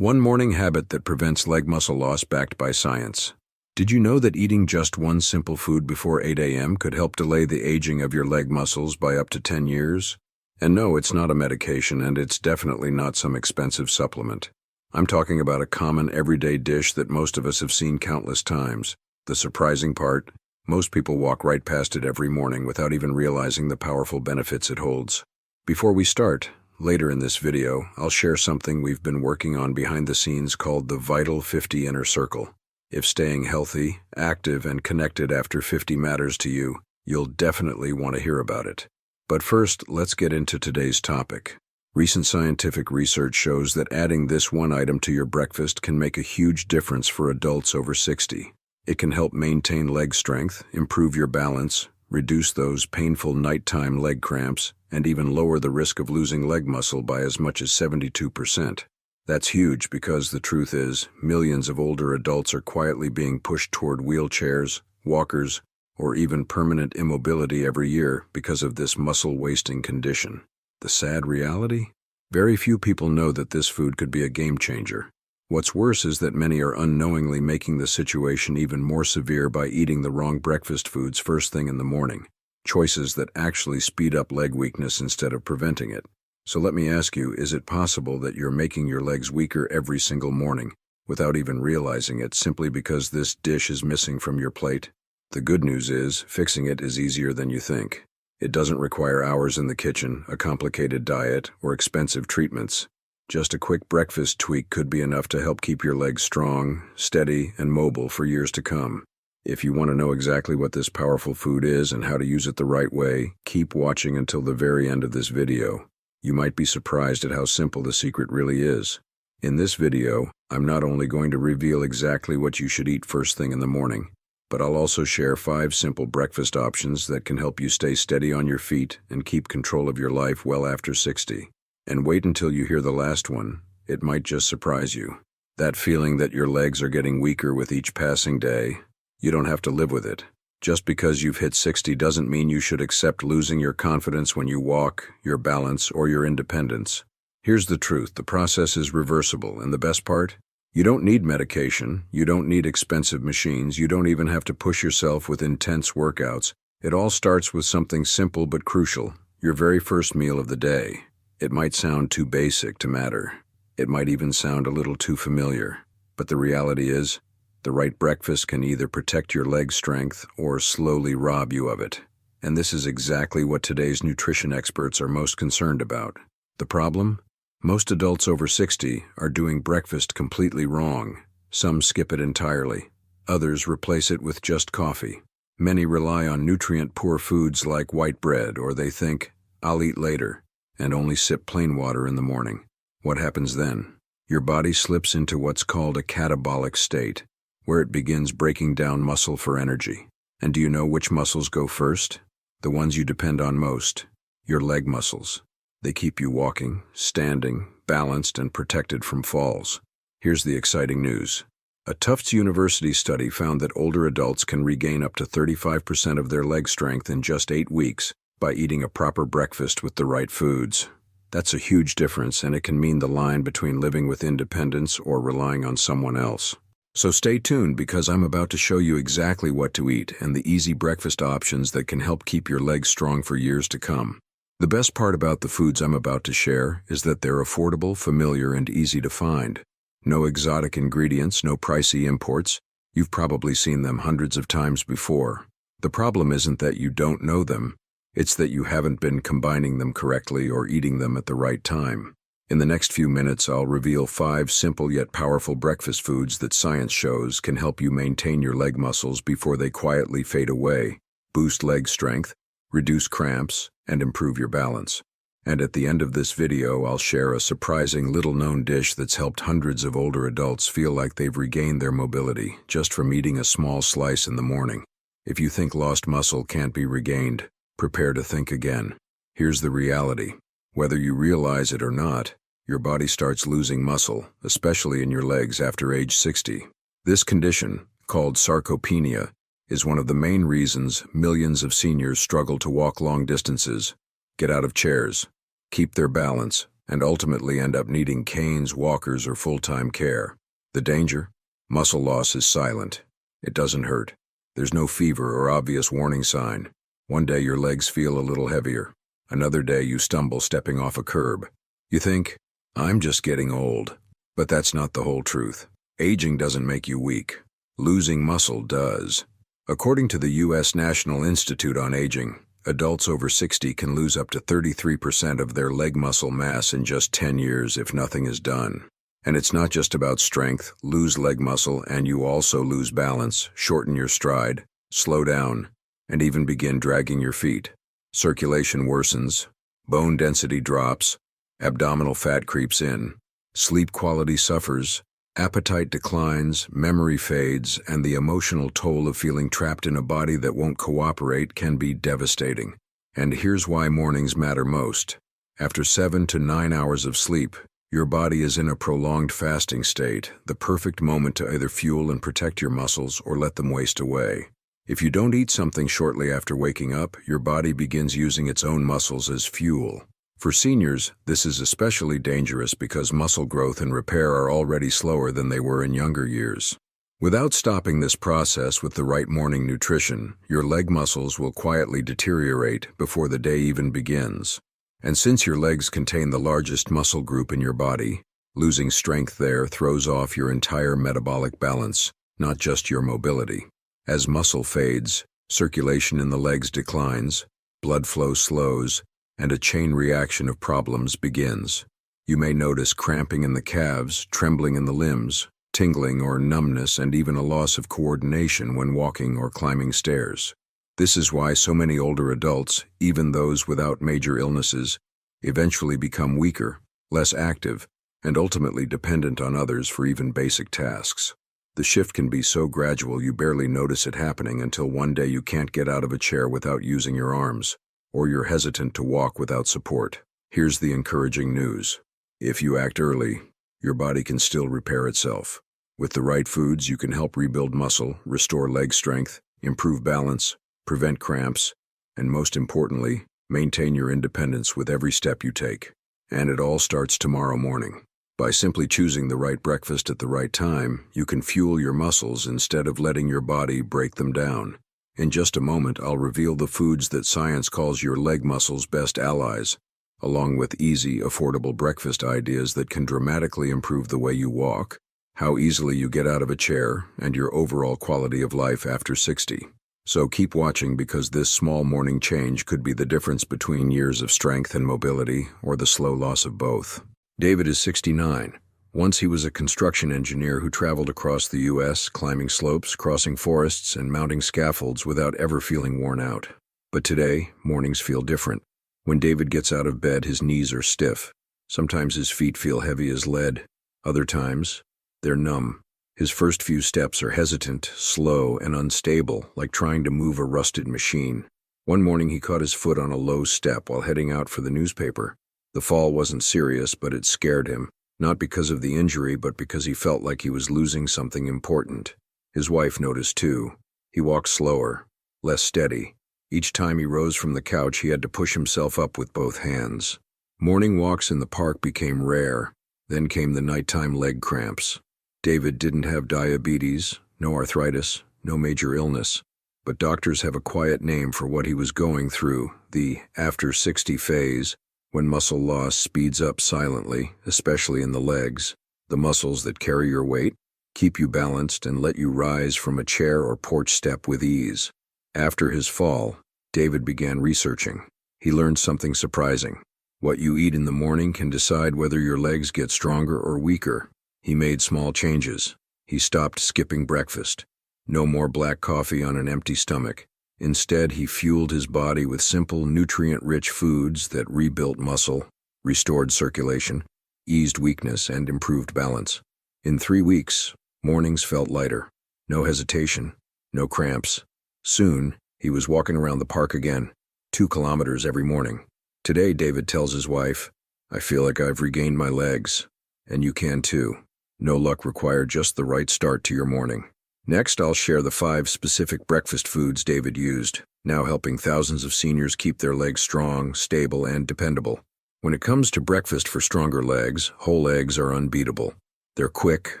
One morning habit that prevents leg muscle loss backed by science. Did you know that eating just one simple food before 8 a.m. could help delay the aging of your leg muscles by up to 10 years? And no, it's not a medication, and it's definitely not some expensive supplement. I'm talking about a common everyday dish that most of us have seen countless times. The surprising part, most people walk right past it every morning without even realizing the powerful benefits it holds. Before we start, later in this video, I'll share something we've been working on behind the scenes called the Vital 50 Inner Circle. If staying healthy, active, and connected after 50 matters to you, you'll definitely want to hear about it. But first, let's get into today's topic. Recent scientific research shows that adding this one item to your breakfast can make a huge difference for adults over 60. It can help maintain leg strength, improve your balance, reduce those painful nighttime leg cramps, and even lower the risk of losing leg muscle by as much as 72%. That's huge because the truth is, millions of older adults are quietly being pushed toward wheelchairs, walkers, or even permanent immobility every year because of this muscle-wasting condition. The sad reality? Very few people know that this food could be a game changer. What's worse is that many are unknowingly making the situation even more severe by eating the wrong breakfast foods first thing in the morning, choices that actually speed up leg weakness instead of preventing it. So let me ask you, is it possible that you're making your legs weaker every single morning without even realizing it simply because this dish is missing from your plate? The good news is, fixing it is easier than you think. It doesn't require hours in the kitchen, a complicated diet, or expensive treatments. Just a quick breakfast tweak could be enough to help keep your legs strong, steady, and mobile for years to come. If you want to know exactly what this powerful food is and how to use it the right way, keep watching until the very end of this video. You might be surprised at how simple the secret really is. In this video, I'm not only going to reveal exactly what you should eat first thing in the morning, but I'll also share 5 simple breakfast options that can help you stay steady on your feet and keep control of your life well after 60. And wait until you hear the last one. It might just surprise you. That feeling that your legs are getting weaker with each passing day, you don't have to live with it. Just because you've hit 60 doesn't mean you should accept losing your confidence when you walk, your balance, or your independence. Here's the truth, the process is reversible, and the best part? You don't need medication, you don't need expensive machines, you don't even have to push yourself with intense workouts. It all starts with something simple but crucial, your very first meal of the day. It might sound too basic to matter. It might even sound a little too familiar. But the reality is, the right breakfast can either protect your leg strength or slowly rob you of it. And this is exactly what today's nutrition experts are most concerned about. The problem? Most adults over 60 are doing breakfast completely wrong. Some skip it entirely. Others replace it with just coffee. Many rely on nutrient-poor foods like white bread, or they think, "I'll eat later," and only sip plain water in the morning. What happens then? Your body slips into what's called a catabolic state, where it begins breaking down muscle for energy. And do you know which muscles go first? The ones you depend on most. Your leg muscles. They keep you walking, standing, balanced, and protected from falls. Here's the exciting news. A Tufts University study found that older adults can regain up to 35% of their leg strength in just 8 weeks by eating a proper breakfast with the right foods. That's a huge difference, and it can mean the line between living with independence or relying on someone else. So stay tuned, because I'm about to show you exactly what to eat and the easy breakfast options that can help keep your legs strong for years to come. The best part about the foods I'm about to share is that they're affordable, familiar, and easy to find. No exotic ingredients, no pricey imports. You've probably seen them hundreds of times before. The problem isn't that you don't know them, it's that you haven't been combining them correctly or eating them at the right time. In the next few minutes, I'll reveal 5 simple yet powerful breakfast foods that science shows can help you maintain your leg muscles before they quietly fade away, boost leg strength, reduce cramps, and improve your balance. And at the end of this video, I'll share a surprising little-known dish that's helped hundreds of older adults feel like they've regained their mobility just from eating a small slice in the morning. If you think lost muscle can't be regained, prepare to think again. Here's the reality. Whether you realize it or not, your body starts losing muscle, especially in your legs after age 60. This condition, called sarcopenia, is one of the main reasons millions of seniors struggle to walk long distances, get out of chairs, keep their balance, and ultimately end up needing canes, walkers, or full-time care. The danger? Muscle loss is silent. It doesn't hurt. There's no fever or obvious warning sign. One day your legs feel a little heavier. Another day you stumble stepping off a curb. You think, I'm just getting old. But that's not the whole truth. Aging doesn't make you weak. Losing muscle does. According to the U.S. National Institute on Aging, adults over 60 can lose up to 33% of their leg muscle mass in just 10 years if nothing is done. And it's not just about strength. Lose leg muscle and you also lose balance, shorten your stride, slow down, and even begin dragging your feet. Circulation worsens, bone density drops, abdominal fat creeps in, sleep quality suffers, appetite declines, memory fades, and the emotional toll of feeling trapped in a body that won't cooperate can be devastating. And here's why mornings matter most. After 7 to 9 hours of sleep, your body is in a prolonged fasting state, the perfect moment to either fuel and protect your muscles or let them waste away. If you don't eat something shortly after waking up, your body begins using its own muscles as fuel. For seniors, this is especially dangerous because muscle growth and repair are already slower than they were in younger years. Without stopping this process with the right morning nutrition, your leg muscles will quietly deteriorate before the day even begins. And since your legs contain the largest muscle group in your body, losing strength there throws off your entire metabolic balance, not just your mobility. As muscle fades, circulation in the legs declines, blood flow slows, and a chain reaction of problems begins. You may notice cramping in the calves, trembling in the limbs, tingling or numbness, and even a loss of coordination when walking or climbing stairs. This is why so many older adults, even those without major illnesses, eventually become weaker, less active, and ultimately dependent on others for even basic tasks. The shift can be so gradual you barely notice it happening until one day you can't get out of a chair without using your arms, or you're hesitant to walk without support. Here's the encouraging news. If you act early, your body can still repair itself. With the right foods, you can help rebuild muscle, restore leg strength, improve balance, prevent cramps, and most importantly, maintain your independence with every step you take. And it all starts tomorrow morning. By simply choosing the right breakfast at the right time, you can fuel your muscles instead of letting your body break them down. In just a moment, I'll reveal the foods that science calls your leg muscles' best allies, along with easy, affordable breakfast ideas that can dramatically improve the way you walk, how easily you get out of a chair, and your overall quality of life after 60. So keep watching because this small morning change could be the difference between years of strength and mobility or the slow loss of both. David is 69. Once he was a construction engineer who traveled across the U.S., climbing slopes, crossing forests, and mounting scaffolds without ever feeling worn out. But today, mornings feel different. When David gets out of bed, his knees are stiff. Sometimes his feet feel heavy as lead. Other times, they're numb. His first few steps are hesitant, slow, and unstable, like trying to move a rusted machine. One morning he caught his foot on a low step while heading out for the newspaper. The fall wasn't serious, but it scared him. Not because of the injury, but because he felt like he was losing something important. His wife noticed too. He walked slower, less steady. Each time he rose from the couch, he had to push himself up with both hands. Morning walks in the park became rare. Then came the nighttime leg cramps. David didn't have diabetes, no arthritis, no major illness. But doctors have a quiet name for what he was going through, the after 60 phase, when muscle loss speeds up silently, especially in the legs, the muscles that carry your weight, keep you balanced, and let you rise from a chair or porch step with ease. After his fall, David began researching. He learned something surprising. What you eat in the morning can decide whether your legs get stronger or weaker. He made small changes. He stopped skipping breakfast. No more black coffee on an empty stomach. Instead, he fueled his body with simple, nutrient-rich foods that rebuilt muscle, restored circulation, eased weakness, and improved balance. In 3 weeks, mornings felt lighter. No hesitation, no cramps. Soon, he was walking around the park again, 2 kilometers every morning. Today, David tells his wife, "I feel like I've regained my legs. And you can too. No luck required, just the right start to your morning." Next, I'll share the 5 specific breakfast foods David used, now helping thousands of seniors keep their legs strong, stable, and dependable. When it comes to breakfast for stronger legs, whole eggs are unbeatable. They're quick,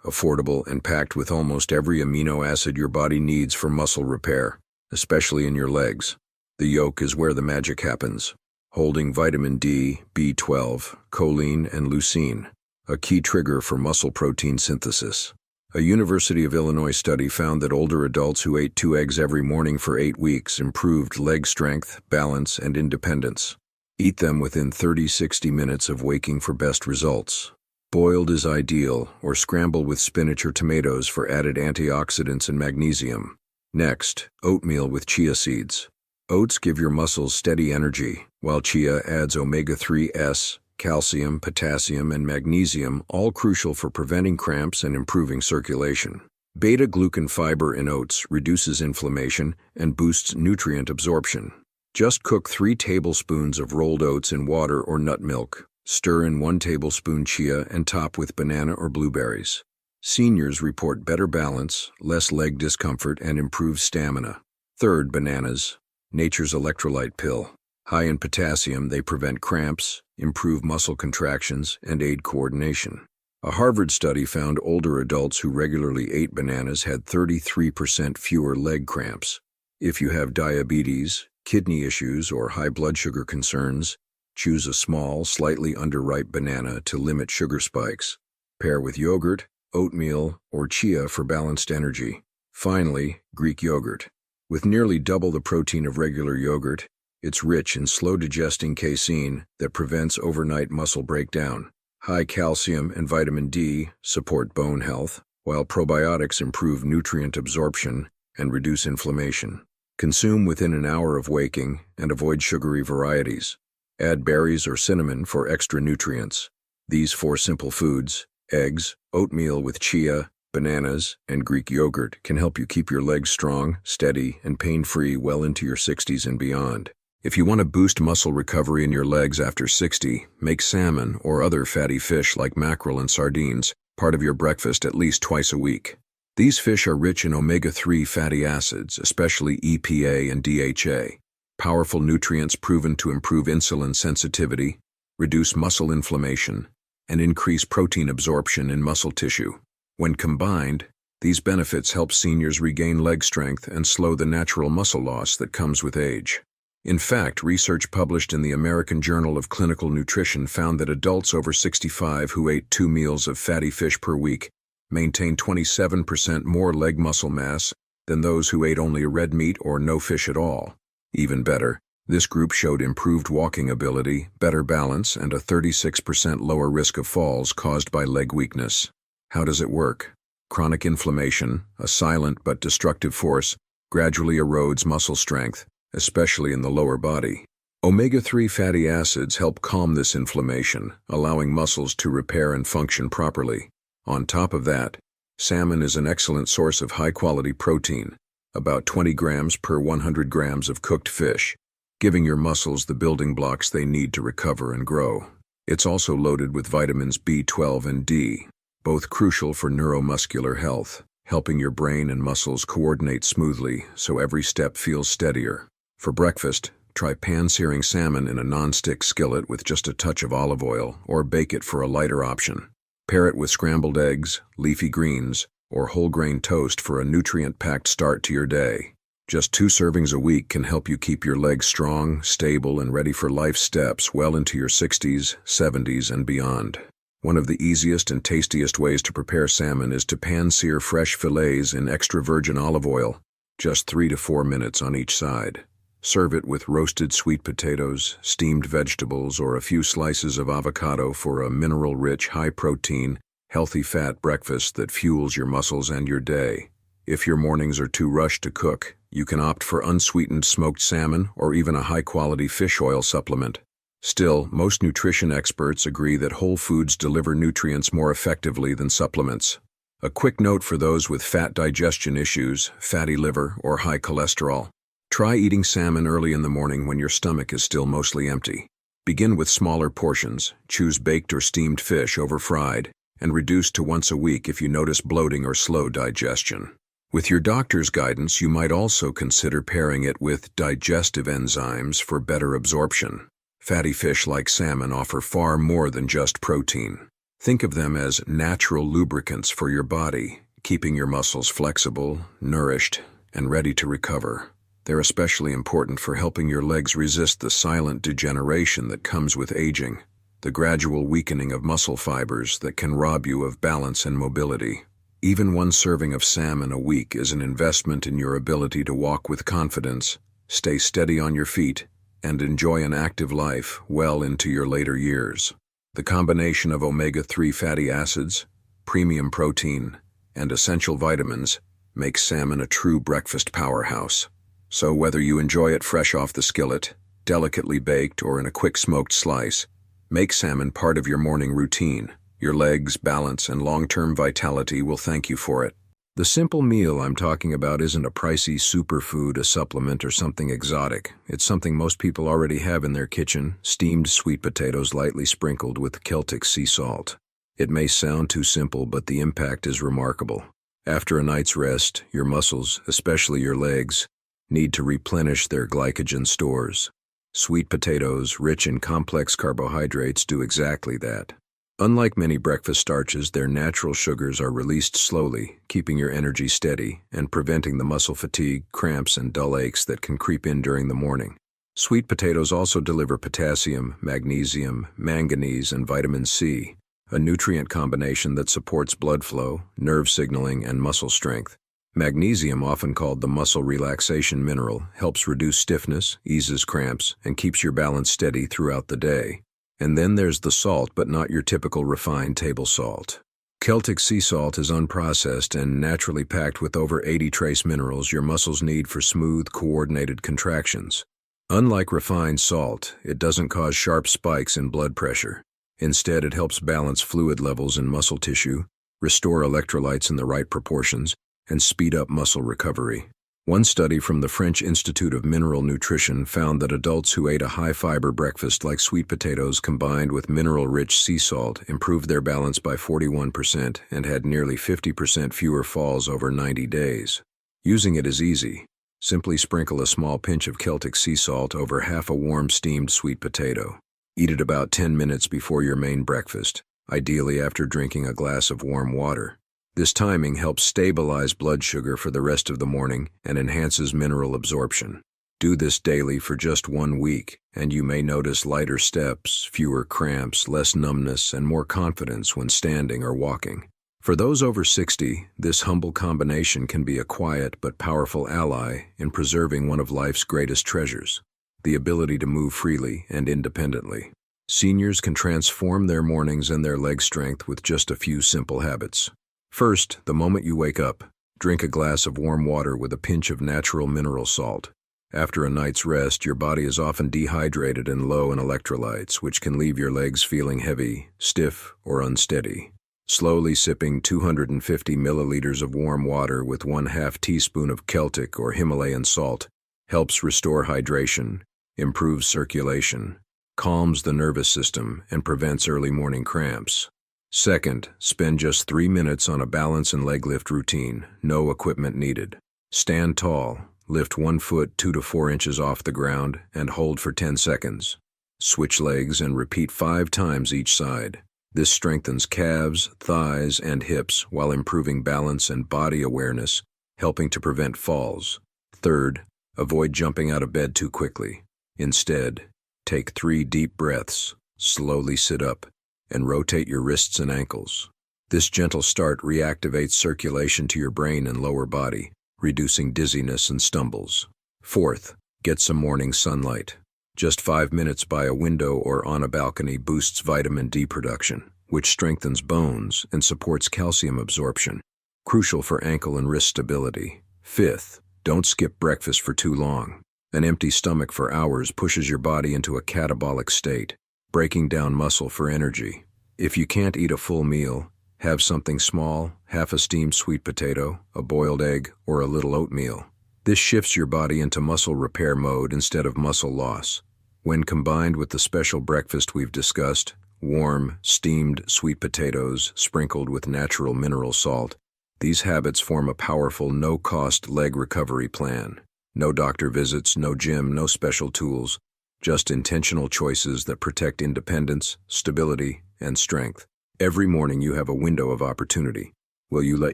affordable, and packed with almost every amino acid your body needs for muscle repair, especially in your legs. The yolk is where the magic happens, holding vitamin D, B12, choline, and leucine, a key trigger for muscle protein synthesis. A University of Illinois study found that older adults who ate 2 eggs every morning for 8 weeks improved leg strength, balance, and independence. Eat them within 30-60 minutes of waking for best results. Boiled is ideal, or scramble with spinach or tomatoes for added antioxidants and magnesium. Next, oatmeal with chia seeds. Oats give your muscles steady energy, while chia adds omega-3s, calcium, potassium, and magnesium, all crucial for preventing cramps and improving circulation. Beta-glucan fiber in oats reduces inflammation and boosts nutrient absorption. Just cook 3 tablespoons of rolled oats in water or nut milk. Stir in 1 tablespoon chia and top with banana or blueberries. Seniors report better balance, less leg discomfort, and improved stamina. Third, bananas. Nature's electrolyte pill. High in potassium, they prevent cramps, improve muscle contractions, and aid coordination. A Harvard study found older adults who regularly ate bananas had 33% fewer leg cramps. If you have diabetes, kidney issues, or high blood sugar concerns, choose a small, slightly underripe banana to limit sugar spikes. Pair with yogurt, oatmeal, or chia for balanced energy. Finally, Greek yogurt. With nearly double the protein of regular yogurt, it's rich in slow-digesting casein that prevents overnight muscle breakdown. High calcium and vitamin D support bone health, while probiotics improve nutrient absorption and reduce inflammation. Consume within an hour of waking and avoid sugary varieties. Add berries or cinnamon for extra nutrients. These 4 simple foods, eggs, oatmeal with chia, bananas, and Greek yogurt, can help you keep your legs strong, steady, and pain-free well into your 60s and beyond. If you want to boost muscle recovery in your legs after 60, make salmon or other fatty fish like mackerel and sardines part of your breakfast at least twice a week. These fish are rich in omega-3 fatty acids, especially EPA and DHA, powerful nutrients proven to improve insulin sensitivity, reduce muscle inflammation, and increase protein absorption in muscle tissue. When combined, these benefits help seniors regain leg strength and slow the natural muscle loss that comes with age. In fact, research published in the American Journal of Clinical Nutrition found that adults over 65 who ate 2 meals of fatty fish per week maintained 27% more leg muscle mass than those who ate only red meat or no fish at all. Even better, this group showed improved walking ability, better balance, and a 36% lower risk of falls caused by leg weakness. How does it work? Chronic inflammation, a silent but destructive force, gradually erodes muscle strength, especially in the lower body. Omega-3 fatty acids help calm this inflammation, allowing muscles to repair and function properly. On top of that, salmon is an excellent source of high-quality protein, about 20 grams per 100 grams of cooked fish, giving your muscles the building blocks they need to recover and grow. It's also loaded with vitamins B12 and D, both crucial for neuromuscular health, helping your brain and muscles coordinate smoothly so every step feels steadier. For breakfast, try pan-searing salmon in a non-stick skillet with just a touch of olive oil, or bake it for a lighter option. Pair it with scrambled eggs, leafy greens, or whole-grain toast for a nutrient-packed start to your day. Just 2 servings a week can help you keep your legs strong, stable, and ready for life steps well into your 60s, 70s, and beyond. One of the easiest and tastiest ways to prepare salmon is to pan-sear fresh fillets in extra virgin olive oil, just 3 to 4 minutes on each side. Serve it with roasted sweet potatoes, steamed vegetables, or a few slices of avocado for a mineral-rich, high-protein, healthy fat breakfast that fuels your muscles and your day. If your mornings are too rushed to cook, you can opt for unsweetened smoked salmon or even a high-quality fish oil supplement. Still, most nutrition experts agree that whole foods deliver nutrients more effectively than supplements. A quick note for those with fat digestion issues, fatty liver, or high cholesterol. Try eating salmon early in the morning when your stomach is still mostly empty. Begin with smaller portions, choose baked or steamed fish over fried, and reduce to once a week if you notice bloating or slow digestion. With your doctor's guidance, you might also consider pairing it with digestive enzymes for better absorption. Fatty fish like salmon offer far more than just protein. Think of them as natural lubricants for your body, keeping your muscles flexible, nourished, and ready to recover. They're especially important for helping your legs resist the silent degeneration that comes with aging, the gradual weakening of muscle fibers that can rob you of balance and mobility. Even one serving of salmon a week is an investment in your ability to walk with confidence, stay steady on your feet, and enjoy an active life well into your later years. The combination of omega-3 fatty acids, premium protein, and essential vitamins makes salmon a true breakfast powerhouse. So whether you enjoy it fresh off the skillet, delicately baked, or in a quick smoked slice, make salmon part of your morning routine. Your legs, balance, and long-term vitality will thank you for it. The simple meal I'm talking about isn't a pricey superfood, a supplement, or something exotic. It's something most people already have in their kitchen: steamed sweet potatoes lightly sprinkled with Celtic sea salt. It may sound too simple, but the impact is remarkable. After a night's rest, your muscles, especially your legs, need to replenish their glycogen stores. Sweet potatoes, rich in complex carbohydrates, do exactly that. Unlike many breakfast starches, their natural sugars are released slowly, keeping your energy steady and preventing the muscle fatigue, cramps, and dull aches that can creep in during the morning. Sweet potatoes also deliver potassium, magnesium, manganese, and vitamin C, a nutrient combination that supports blood flow, nerve signaling, and muscle strength. Magnesium, often called the muscle relaxation mineral, helps reduce stiffness, eases cramps, and keeps your balance steady throughout the day. And then there's the salt, but not your typical refined table salt. Celtic sea salt is unprocessed and naturally packed with over 80 trace minerals your muscles need for smooth, coordinated contractions. Unlike refined salt, it doesn't cause sharp spikes in blood pressure. Instead, it helps balance fluid levels in muscle tissue, restore electrolytes in the right proportions, and speed up muscle recovery. One study from the French Institute of Mineral Nutrition found that adults who ate a high-fiber breakfast like sweet potatoes combined with mineral-rich sea salt improved their balance by 41% and had nearly 50% fewer falls over 90 days. Using it is easy. Simply sprinkle a small pinch of Celtic sea salt over half a warm steamed sweet potato. Eat it about 10 minutes before your main breakfast, ideally after drinking a glass of warm water. This timing helps stabilize blood sugar for the rest of the morning and enhances mineral absorption. Do this daily for just 1 week, and you may notice lighter steps, fewer cramps, less numbness, and more confidence when standing or walking. For those over 60, this humble combination can be a quiet but powerful ally in preserving one of life's greatest treasures: the ability to move freely and independently. Seniors can transform their mornings and their leg strength with just a few simple habits. First, the moment you wake up, drink a glass of warm water with a pinch of natural mineral salt. After a night's rest, your body is often dehydrated and low in electrolytes, which can leave your legs feeling heavy, stiff, or unsteady. Slowly sipping 250 milliliters of warm water with 1/2 teaspoon of Celtic or Himalayan salt helps restore hydration, improves circulation, calms the nervous system, and prevents early morning cramps. Second, spend just 3 minutes on a balance and leg lift routine, no equipment needed. Stand tall, lift 1 foot 2 to 4 inches off the ground, and hold for 10 seconds. Switch legs and repeat 5 times each side. This strengthens calves, thighs, and hips while improving balance and body awareness, helping to prevent falls. Third, avoid jumping out of bed too quickly. Instead, take 3 deep breaths, slowly sit up, and rotate your wrists and ankles. This gentle start reactivates circulation to your brain and lower body, reducing dizziness and stumbles. Fourth, get some morning sunlight. Just 5 minutes by a window or on a balcony boosts vitamin D production, which strengthens bones and supports calcium absorption, crucial for ankle and wrist stability. Fifth, don't skip breakfast for too long. An empty stomach for hours pushes your body into a catabolic state, breaking down muscle for energy. If you can't eat a full meal, have something small, half a steamed sweet potato, a boiled egg, or a little oatmeal. This shifts your body into muscle repair mode instead of muscle loss. When combined with the special breakfast we've discussed, warm, steamed sweet potatoes sprinkled with natural mineral salt, these habits form a powerful no-cost leg recovery plan. No doctor visits, no gym, no special tools, Just intentional choices that protect independence, stability, and strength. Every morning you have a window of opportunity. Will you let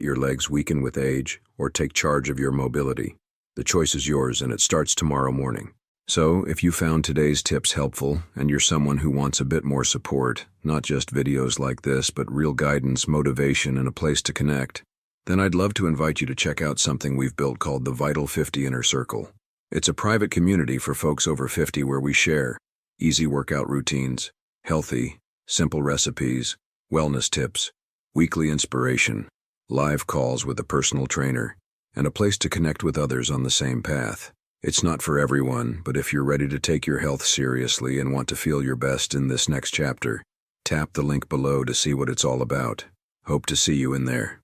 your legs weaken with age or take charge of your mobility? The choice is yours, and it starts tomorrow morning. So, if you found today's tips helpful and you're someone who wants a bit more support, not just videos like this, but real guidance, motivation, and a place to connect, then I'd love to invite you to check out something we've built called the Vital 50 Inner Circle. It's a private community for folks over 50 where we share easy workout routines, healthy, simple recipes, wellness tips, weekly inspiration, live calls with a personal trainer, and a place to connect with others on the same path. It's not for everyone, but if you're ready to take your health seriously and want to feel your best in this next chapter, tap the link below to see what it's all about. Hope to see you in there.